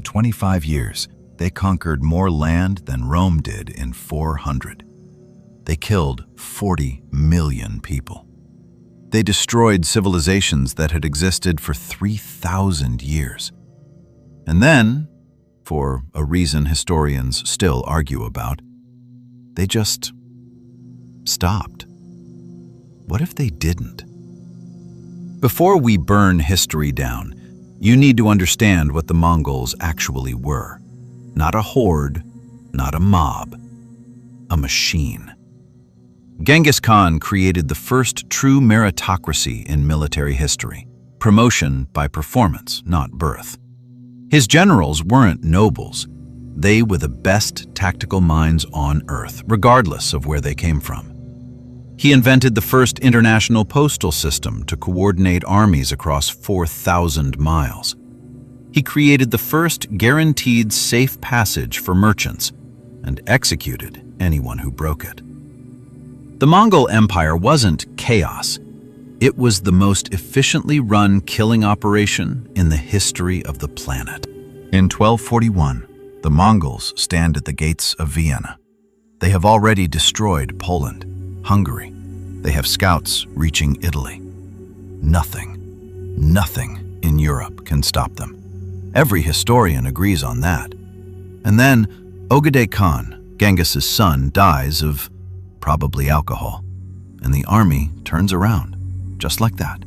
25 years, they conquered more land than Rome did in 400. They killed 40 million people. They destroyed civilizations that had existed for 3,000 years. And then, for a reason historians still argue about, they just stopped. What if they didn't? Before we burn history down, you need to understand what the Mongols actually were. Not a horde, not a mob, a machine. Genghis Khan created the first true meritocracy in military history, promotion by performance, not birth. His generals weren't nobles. They were the best tactical minds on earth, regardless of where they came from. He invented the first international postal system to coordinate armies across 4,000 miles. He created the first guaranteed safe passage for merchants and executed anyone who broke it. The Mongol Empire wasn't chaos. It was the most efficiently run killing operation in the history of the planet. In 1241, the Mongols stand at the gates of Vienna. They have already destroyed Poland, Hungary. They have scouts reaching Italy. Nothing in Europe can stop them. Every historian agrees on that. And then Ögedei Khan, Genghis's son, dies of probably alcohol, and the army turns around, just like that.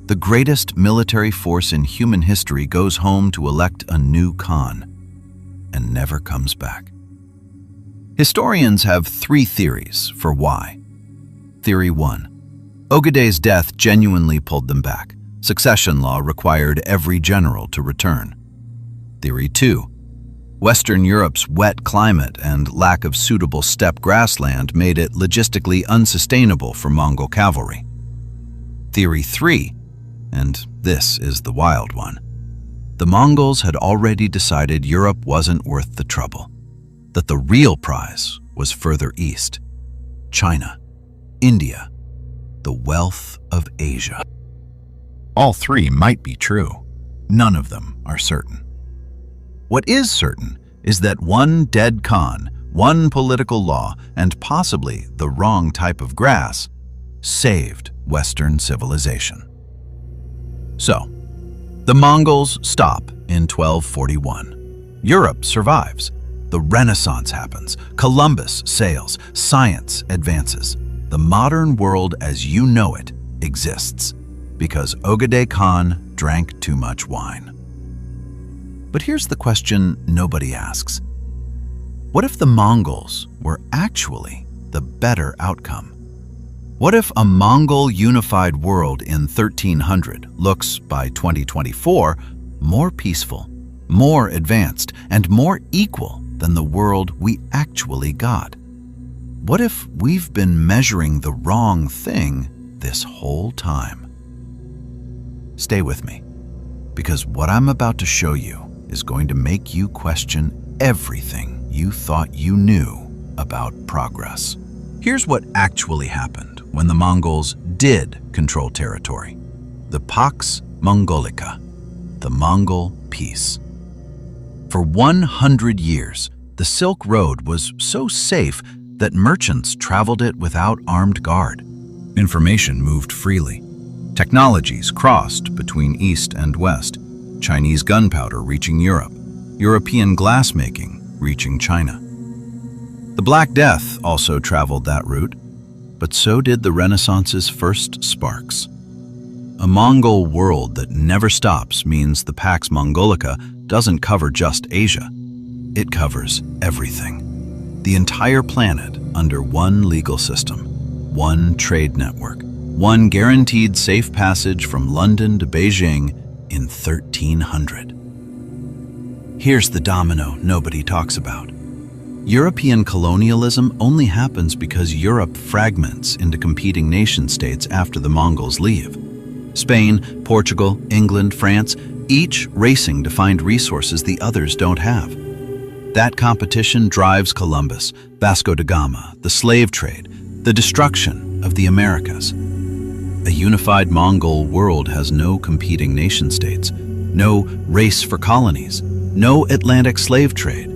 The greatest military force in human history goes home to elect a new Khan and never comes back. Historians have three theories for why. Theory 1. Ögedei's death genuinely pulled them back. Succession law required every general to return. Theory 2. Western Europe's wet climate and lack of suitable steppe grassland made it logistically unsustainable for Mongol cavalry. Theory 3, and this is the wild one. The Mongols had already decided Europe wasn't worth the trouble, that the real prize was further east. China, India, the wealth of Asia. All three might be true. None of them are certain. What is certain is that one dead Khan, one political law, and possibly the wrong type of grass saved Western civilization. So, the Mongols stop in 1241. Europe survives. The Renaissance happens. Columbus sails. Science advances. The modern world as you know it exists because Ögedei Khan drank too much wine. But here's the question nobody asks. What if the Mongols were actually the better outcome? What if a Mongol-unified world in 1300 looks, by 2024, more peaceful, more advanced, and more equal than the world we actually got? What if we've been measuring the wrong thing this whole time? Stay with me, because what I'm about to show you is going to make you question everything you thought you knew about progress. Here's what actually happened when the Mongols did control territory. The Pax Mongolica, the Mongol Peace. For 100 years, the Silk Road was so safe that merchants traveled it without armed guard. Information moved freely. Technologies crossed between East and West. Chinese gunpowder reaching Europe. European glassmaking reaching China. The Black Death also traveled that route, but so did the Renaissance's first sparks. A Mongol world that never stops means the Pax Mongolica doesn't cover just Asia. It covers everything. The entire planet under one legal system, one trade network, one guaranteed safe passage from London to Beijing in 1300. Here's the domino nobody talks about. European colonialism only happens because Europe fragments into competing nation-states after the Mongols leave. Spain, Portugal, England, France, each racing to find resources the others don't have. That competition drives Columbus, Vasco da Gama, the slave trade, the destruction of the Americas. A unified Mongol world has no competing nation-states, no race for colonies, No Atlantic slave trade.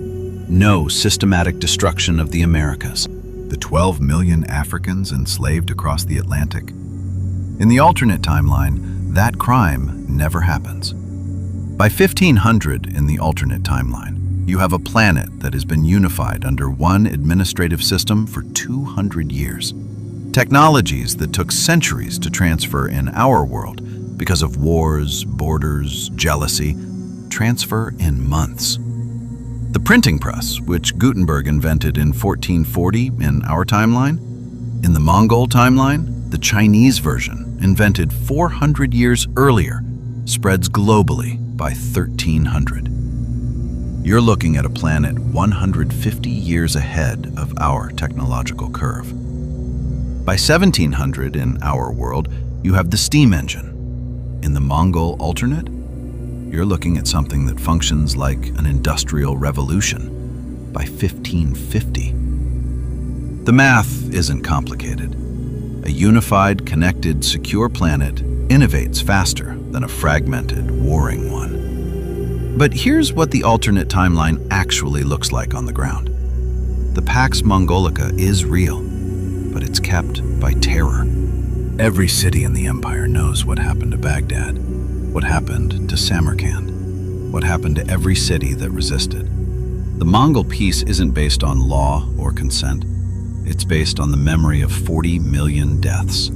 No systematic destruction of the Americas. The 12 million Africans enslaved across the Atlantic. In the alternate timeline, that crime never happens. By 1500 in the alternate timeline, you have a planet that has been unified under one administrative system for 200 years. Technologies that took centuries to transfer in our world because of wars, borders, jealousy, transfer in months. The printing press, which Gutenberg invented in 1440 in our timeline. In the Mongol timeline, the Chinese version, invented 400 years earlier, spreads globally by 1300. You're looking at a planet 150 years ahead of our technological curve. By 1700 in our world, you have the steam engine. In the Mongol alternate, you're looking at something that functions like an industrial revolution by 1550. The math isn't complicated. A unified, connected, secure planet innovates faster than a fragmented, warring one. But here's what the alternate timeline actually looks like on the ground. The Pax Mongolica is real, but it's kept by terror. Every city in the empire knows what happened to Baghdad, what happened to Samarkand, what happened to every city that resisted. The Mongol peace isn't based on law or consent. It's based on the memory of 40 million deaths.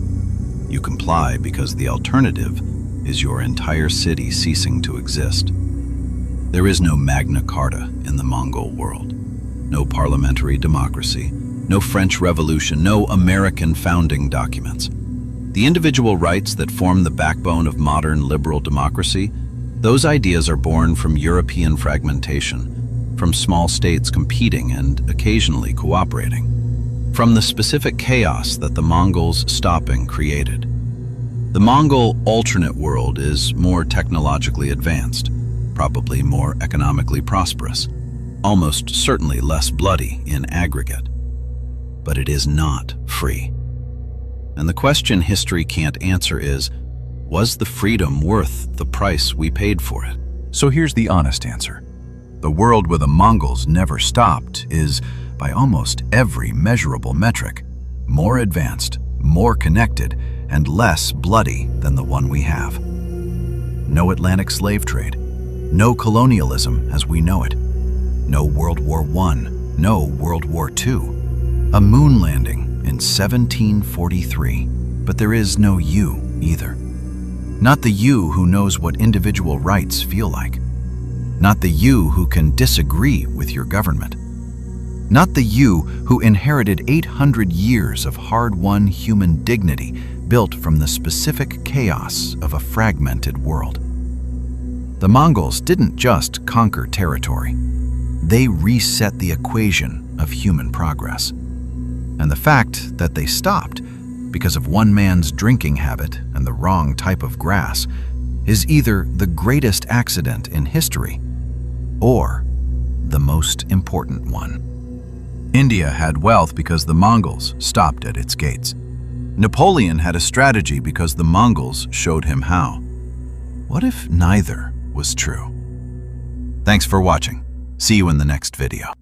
You comply because the alternative is your entire city ceasing to exist. There is no Magna Carta in the Mongol world. No parliamentary democracy, no French Revolution, no American founding documents. The individual rights that form the backbone of modern liberal democracy, those ideas are born from European fragmentation, from small states competing and occasionally cooperating, from the specific chaos that the Mongols stopping created. The Mongol alternate world is more technologically advanced, probably more economically prosperous, almost certainly less bloody in aggregate. But it is not free. And the question history can't answer is, was the freedom worth the price we paid for it? So here's the honest answer. The world where the Mongols never stopped is, by almost every measurable metric, more advanced, more connected, and less bloody than the one we have. No Atlantic slave trade, no colonialism as we know it, no World War I, no World War II, a moon landing in 1743, but there is no you either. Not the you who knows what individual rights feel like. Not the you who can disagree with your government. Not the you who inherited 800 years of hard-won human dignity built from the specific chaos of a fragmented world. The Mongols didn't just conquer territory. They reset the equation of human progress. And the fact that they stopped because of one man's drinking habit and the wrong type of grass is either the greatest accident in history or the most important one. India had wealth because the Mongols stopped at its gates. Napoleon had a strategy because the Mongols showed him how. What if neither was true? Thanks for watching. See you in the next video.